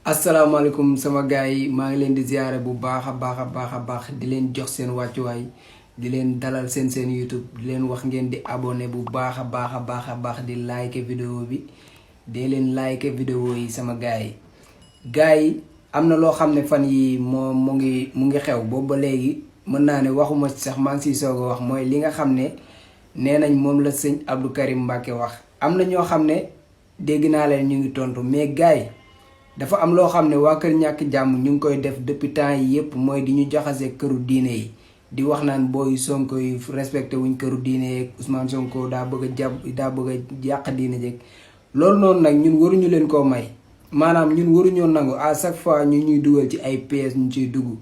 asalaamaaleykum sama gars yi maa ngi leen di ziare bu baax a baax di leen jox seen wàccuwaay di leen dalal seen YouTube di leen wax ngeen di abonné bu baax a baax di like vidéo bi dee leen like vidéo yi sama gars yi am na loo xam ne fan yi mu ngi xew boobu ba léegi mën naa ne waxuma sax maa ngi siy soog a wax mooy li nga xam ne nee nañ moom la sëñ Abdou Karim Mbacké wax am na ñoo xam ne dégg naa leen ñu ngi tontu mais gars yi dafa am loo xam ne waa kër ñàkk jàmm ñu ngi koy def depuis temps yi yëpp mooy di ñu jaxase këru diine yi di wax naan booy Sonko yi respecté wuñ këru diine yeeg Ousmane Sonko daa bëgg a yàq diine jeeg loolu noonu nag ñun waruñu leen koo may maanaam ñun waruñoo nangu à chaque fois ñu ñuy dugal ci ay pièces ñu ciy dugg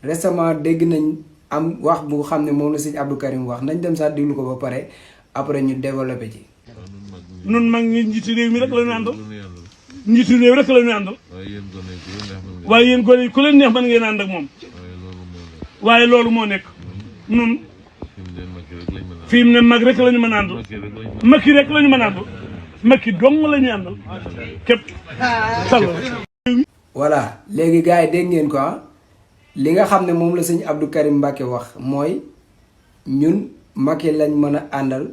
récemment dégg nañ am wax bu xam ne moom la sëñ Abdou Karim wax nañ dem sax déglu ko ba pare après ñu développé ci. nun mag ñi njiitu réew mi rek la ñu àndal njiitu réew rek la ñu àndal waaye yéen gone yi ku leen neex mën ngeen ànd ak moom waaye loolu moo nekk nun fi mu ne mag rek la ñu mën a àndal makki rek la ñu mën a àndal makki dong la ñuy àndal képp sall voilà léegi gars yi dégg ngeen ko li nga xam ne moom la sëñ Abdou Karim Mbacké wax mooy ñun makki lañ mën a àndal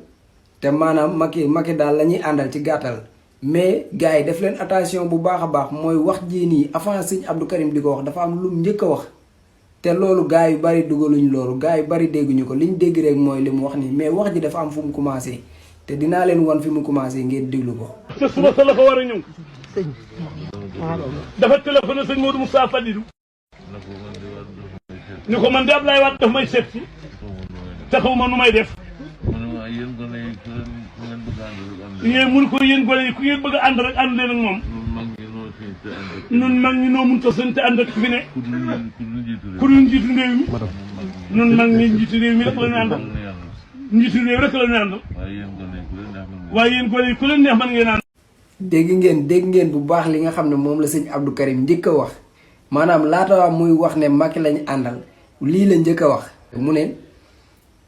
te maanaam makki daal la ñuy àndal ci gàttal mais gars yi def leen attention bu baax a baax mooy wax jii nii avant sëñ Abdou Karim di ko wax dafa am lu njëkk a wax te loolu gars yu bari dugaluñ loolu gars yu bari dégguñu ko liñ dégg rek mooy li mu wax nii mais wax ji dafa am fu mu commencé te dinaa leen wan fi mu commencé ngeen déglu ko. te suba sa la fa war a ñëw dafa téléphoné sëñ Modou Moussa Fadilou ni ko man de Ablaye Wade daf may seet si te xaw ma nu may def ñee mun ko yéen gone yi ku ngeen bëgg a ànd rek ànd leen ak moom nun mag ñi noo mun ta sante ànd ak fi ne ku dul njiitu réew mi nun mag ñi njiitu réew mi rek la ñu àndal njiitu réew rek la ñu àndal waaye yéen gone yi ku leen neex mën ngeen ànd dégg ngeen bu baax li nga xam ne moom la sëñ Abdou Karim njëkk a wax maanaam laata muy wax ne Macky lañu àndal lii la njëkk a wax mu ne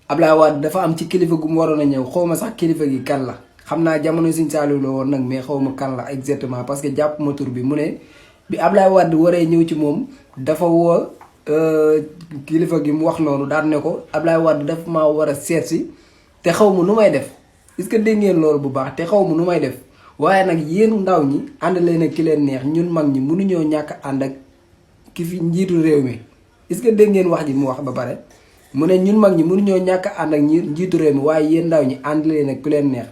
Ablaye Wade dafa am ci kilifa gu mu waroon a ñëw xaw ma sax kilifa gi kan la xam naa jamono Sëñ Saliou la woon nag mais xaw ma kan la exactement parce que jàpp ma tur bi mu ne bi Ablaye Wade waree ñëw ci moom dafa woo kilifa gi mu wax noonu daan ne ko Ablaye Wade dafa maa war a seet si te xaw ma nu may def est-ce que dégg ngeen loolu bu baax te xaw ma nu may def waaye nag yéen ndaw ñi ànd leen ak ki leen neex ñun mag ñi mënuñoo ñàkk ànd ak ki fi njiitu réew mi est-ce que dégg ngeen wax ji mu wax ba pare mu ne ñun mag ñi mënuñoo ñàkk ànd ak njiitu réew mi waaye yéen ndaw ñi ànd leen ak ku leen neex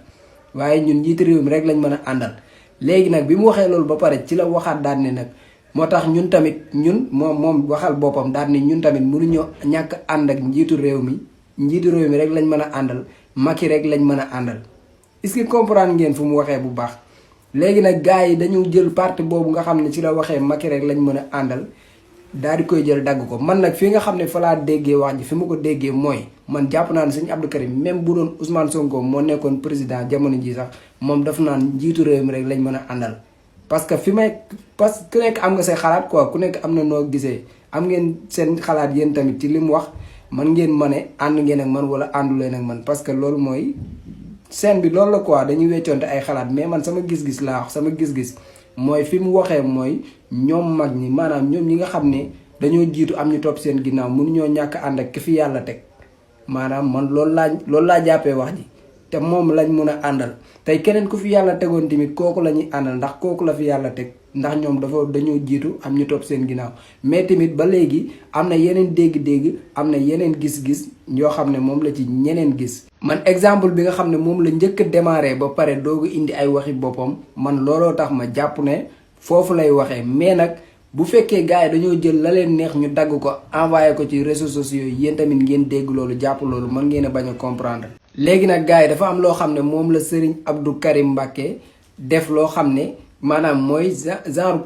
waaye ñun njiitu réew mi rek lañ mën a àndal léegi nag bi mu waxee loolu ba pare ci la waxaat daan ne nag moo tax ñun tamit moom waxal boppam daan ne ñun tamit mënuñoo ñàkk ànd ak njiitu réew mi rek lañ mën a àndal Macky rek lañ mën a àndal est-ce que comprendre ngeen fu mu waxee bu baax léegi nag gars yi dañu jël parti boobu nga xam ne ci la waxee Macky rek lañ mën a àndal daal di koy jël dagg ko man nag fi nga xam ne fa laa déggee wax ji fi ma ko déggee mooy man jàpp naa ne sëñ Abdou Karim même bu doon Ousmane Sonko moo nekkoon président jamono ji sax moom daf naan njiitu réew mi rek lañ mën a àndal parce que parce que ku nekk am nga say xalaat quoi ku nekk am na noo gisee am ngeen seen xalaat yéen tamit ci li mu wax man ngeen ma ne ànd ngeen ak man wala àndu leen ak man parce que loolu mooy scène bi loolu la quoi dañuy weccoonte ay xalaat mais man sama gis-gis laa wax sama gis-gis mooy fi mu waxee mooy ñoom mag ñi maanaam ñoom ñi nga xam ne dañoo jiitu am ñu topp seen ginnaaw mënuñoo ñàkk ànd ak ki fi yàlla teg maanaam man loolu laa jàppee wax ji te moom lañ mun a àndal tey keneen ku fi yàlla tegoon tamit kooku la ñuy àndal ndax kooku la fi yàlla teg ndax ñoom dañoo jiitu am ñu topp seen ginnaaw mais tamit ba léegi am na yeneen dégg-dégg am na yeneen gis-gis yoo xam ne moom la ci ñeneen gis. man exemple bi nga xam ne moom la njëkk a démarré ba pare doogu indi ay waxi boppam man looloo tax ma jàpp ne foofu lay waxee mais nag bu fekkee gars yi dañoo jël la leen neex ñu dagg ko envoyé ko ci réseaux sociaux yi yéen tamit ngeen dégg loolu jàpp loolu mën ngeen a bañ a comprendre. léegi nag gars yi dafa am loo xam ne moom la Serigne Abdou Karim Mbacké def loo xam ne maanaam mooy genre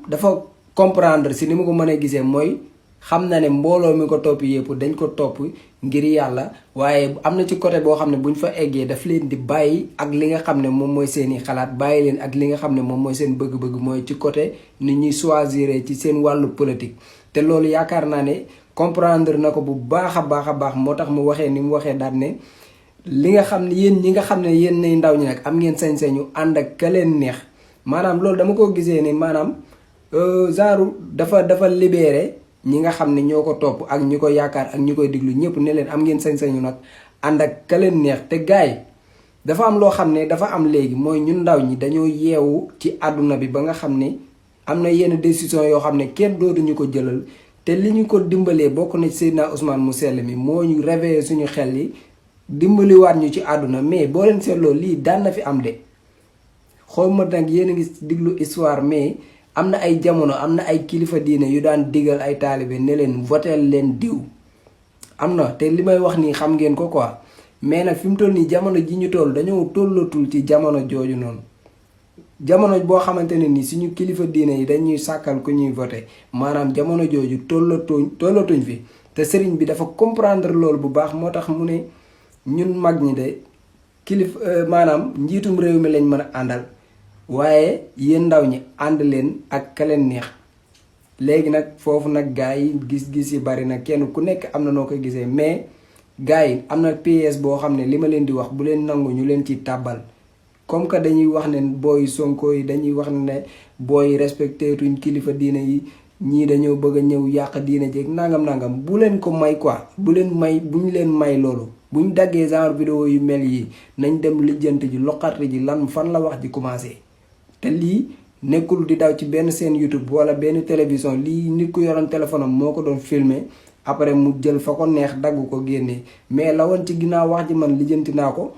dafa comprendre si ni ma ko mën a gisee mooy xam na ne mbooloo mi ko topp yëpp dañ ko topp ngir yàlla waaye am na ci côté boo xam ne buñ fa eggee daf leen di bàyyi ak li nga xam ne moom mooy seeni xalaat bàyyi leen ak li nga xam ne moom mooy seen bëgg-bëgg mooy ci côté ni ñuy choisir ci seen wàllu politique te loolu yaakaar naa ne comprendre na ko bu baax a baax moo tax mu waxee ni mu waxee daal ne li nga xam ne yéen ñi nga xam ne yéen nay ndaw ñi nag am ngeen sañ-sañu ànd ak ka leen neex maanaam loolu dama ko gisee ni maanaam genre dafa libéré ñi nga xam ne ñoo ko topp ak ñi ko yaakaar ak ñi koy diglu ñëpp ne leen am ngeen sañ-sañu nag ànd ak ka leen neex. te gars yi dafa am loo xam ne dafa am léegi mooy ñun ndaw ñi dañoo yeewu ci àdduna bi ba nga xam ne am na yenn décision yoo xam ne kenn dootuñu ko jëlal. te li ñu ko dimbalee bokk na ci Seydina Ousmane mu sell mi moo ñu réveillé suñu xel yi dimbaliwaat ñu ci àdduna. mais boo leen seetloo lii daan na fi am de xool ma nag yéen a ngi diglu histoire mais am na ay jamono am na ay kilifa diine yu daan digal ay taalibe ne leen voteel leen diw. am na te li may wax nii xam ngeen ko quoi mais nag fi mu toll nii jamono ji ñu toll dañoo tollatul ci jamono jooju noonu. jamono boo xamante ne ni suñu kilifa diine yi dañuy sàkkal ku ñuy voté maanaam jamono jooju tollatuñ fi te sëriñ bi dafa comprendre loolu bu baax moo tax mu ne ñun mag ñi de maanaam njiitum réew mi lañ mën a àndal waaye yéen ndaw ñi ànd leen ak ka leen neex. léegi nag foofu nag gars yi gis-gis yi bari na kenn ku nekk am na noo koy gisee mais gars yi am na PS boo xam ne li ma leen di wax bu leen nangu ñu leen ci tàbbal. comme que dañuy wax ne booy Sonko yi dañuy wax ne booy respecté tuñ kilifa diine yi ñii dañoo bëgg a ñëw yàq diine jeeg nangam bu leen ko may quoi bu ñu leen may loolu. bu ñu daggee genre vidéo yu mel yi nañ dem lijjanti ji loqati ji lan fan la wax ji commencé. te lii nekkul di daw ci benn seen YouTube wala benn télévision lii nit ku yoroon téléphone am moo ko doon filmer après mu jël fa ko neex dagg ko génnee mais la woon ci ginnaaw wax ji man lijjanti naa ko.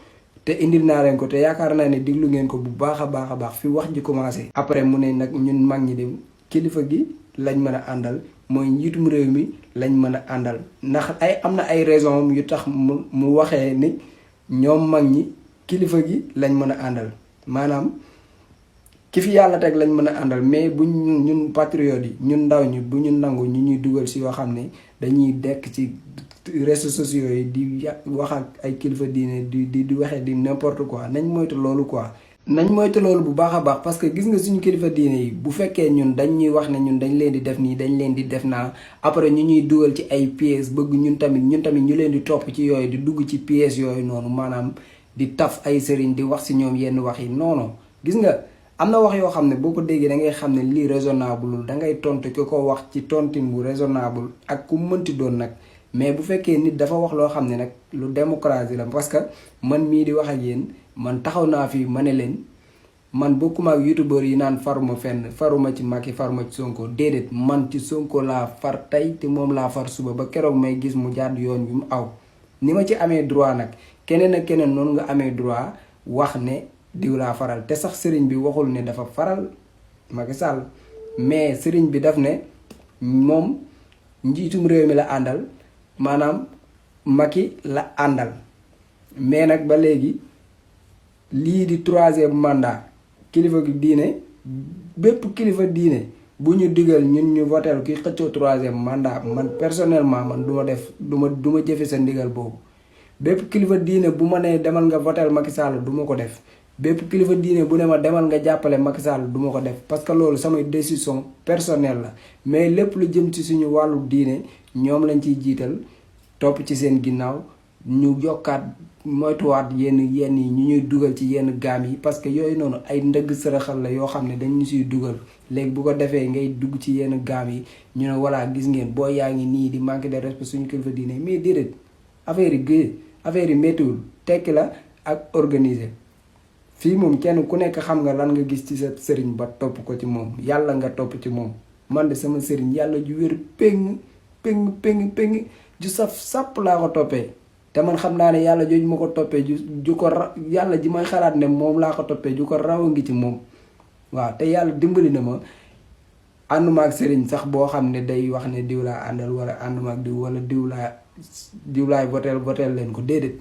te indil naa leen ko te yaakaar naa ne diglu ngeen ko bu baax a baax fi wax ji commencé. après mu ne nag ñun mag ñi de kilifa gi lañ mën a àndal mooy njiitum réew mi lañ mën a àndal ndax am na ay raison yu tax mu waxee ni ñoom mag ñi kilifa gi lañ mën a àndal maanaam ki fi yàlla teg lañ mën a àndal mais bu ñun patriotes yi ñun ndaw ñi bu ñu nangu ñu ñuy dugal si yoo xam ne dañuy dekk ci. réseaux sociaux yi di wax ak ay kilifa diine di waxee di n'importe quoi nañ moytu loolu quoi. nañ moytu loolu bu baax a baax parce que gis nga suñu kilifa diine yi bu fekkee ñun dañ ñuy wax ne ñun dañ leen di def nii dañ leen di def naa après ñu ñuy dugal ci ay pièces bëgg ñun tamit ñu leen di topp ci yooyu di dugg ci pièces yooyu noonu maanaam di taf ay sëriñ di wax si ñoom yenn wax yi non gis nga am na wax yoo xam ne boo ko déggee da ngay xam ne lii raisonnable da ngay tontu ki ko wax ci tontin bu raisonnable ak ku mënti doon nag. mais bu fekkee nit dafa wax loo xam ne nag lu démocratie la parce que man mii di wax ak yéen man taxaw naa fi ma ne leen man bokkuma ak youtubeur yi naan faruma fenn faruma ci Macky faruma ci Sonko déedéet man ci Sonko laa far tey te moom laa far suba ba keroog may gis mu jàdd yoon bi mu aw. ni ma ci amee droit nag keneen ak keneen noonu nga amee droit wax ne diw laa faral te sax sëriñ bi waxul ne dafa faral Macky Sall mais sëriñ bi daf ne moom njiitum réew mi la àndal. maanaam Macky la àndal mais nag ba léegi lii di 3e mandat kilifa gi diine bépp kilifa diine bu ñu digal ñun ñu votel ki xëccoo 3e mandat man personnellement man du ma jëfe sa ndigal boobu. bépp kilifa diine bu ma nee demal nga votel Macky Sall du ma ko def bépp kilifa diine bu ne ma demal nga jàppale Macky Sall du ma ko def parce que loolu samay décision personnelle la mais lépp lu jëm ci suñu wàllu diine ñoom lañ ciy jiital topp ci seen ginnaaw ñu yokkaat moytuwaat yenn yi ñu ñuy dugal ci yenn gaam yi parce que yooyu noonu ay ndëgg sërëxal la yoo xam ne dañu siy dugal léegi bu ko defee ngay dugg ci yenn gaam yi ñu ne voilà gis ngeen boo yaa ngi nii di manque de respect suñu kilifa diine mais déedéet affaire yi méttiwul tekki la ak organiser. fii moom kenn ku nekk xam nga lan nga gis ci sa sëriñ ba topp ko ci moom yàlla nga topp ci moom man de sama sëriñ yàlla ju wér péng ju saf sàpp laa ko toppee te man xam naa ne yàlla jooju ma ko toppee ju ko yàlla ji may xalaat ne moom laa ko toppee ju ko raw a ngi ci moom waaw te yàlla dimbali na ma ànduma ak sëriñ sax boo xam ne day wax ne diw laa àndal wala ànduma ak diw wala diw laay votel leen ko déedéet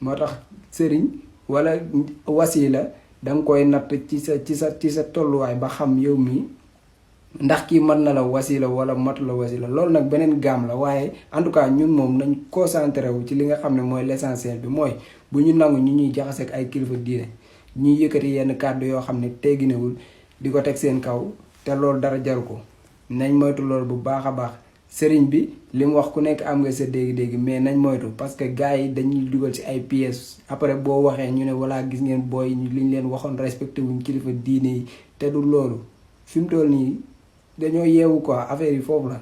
moo tax sëriñ wala wasila danga koy natt ci sa tolluwaay ba xam yow mi ndax kii mën na la wasila wala matu la wasila loolu nag beneen gaam la waaye en tout cas ñun moom nañ concentré wu ci li nga xam ne mooy l'essentiel bi mooy bu ñu nangu ñu ñuy jaxase ak ay kilifa diine ñuy yëkkati yenn kàddu yoo xam ne tegginewul di ko teg seen kaw te loolu dara jaru ko nañ moytu loolu bu baax a baax sëriñ bi li mu wax ku nekk am nga sa dégg-dégg mais nañ moytu parce que gars yi dañuy dugal ci ay pièces après boo waxee ñu ne voilà gis ngeen booy liñ leen waxoon respecté wuñ kilifa diine yi te du loolu fi mu toll nii dañoo yeewu quoi affaire yi foofu la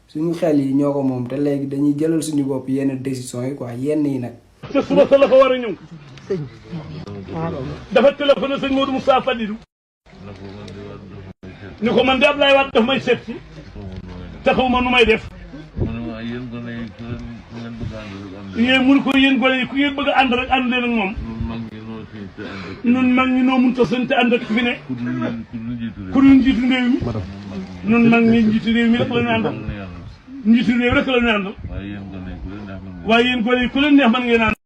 suñu xel yi ñoo ko moom te léegi dañuy jëlal suñu bopp yenn décision yi quoi yenn yi nag. te suba sa la fa war a ñëw. dafa téléphoné sëñ Modou Moussa Fadilou. ni ko man de Ablaye Wade daf may seet si. te xaw ma nu may def. yéen mun ko yéen gone yi ku ngeen bëgg a ànd rek ànd leen ak moom. nun mag ñi noo mënut a sën te ànd ak fi ne. ku dul njiitu réew mi. nun mag ñi njiitu réew mi rek la ñu àndal. njiitu réew rek la ñu àndal. waaye yéen gone yi ku leen neex mën ngeen àndal.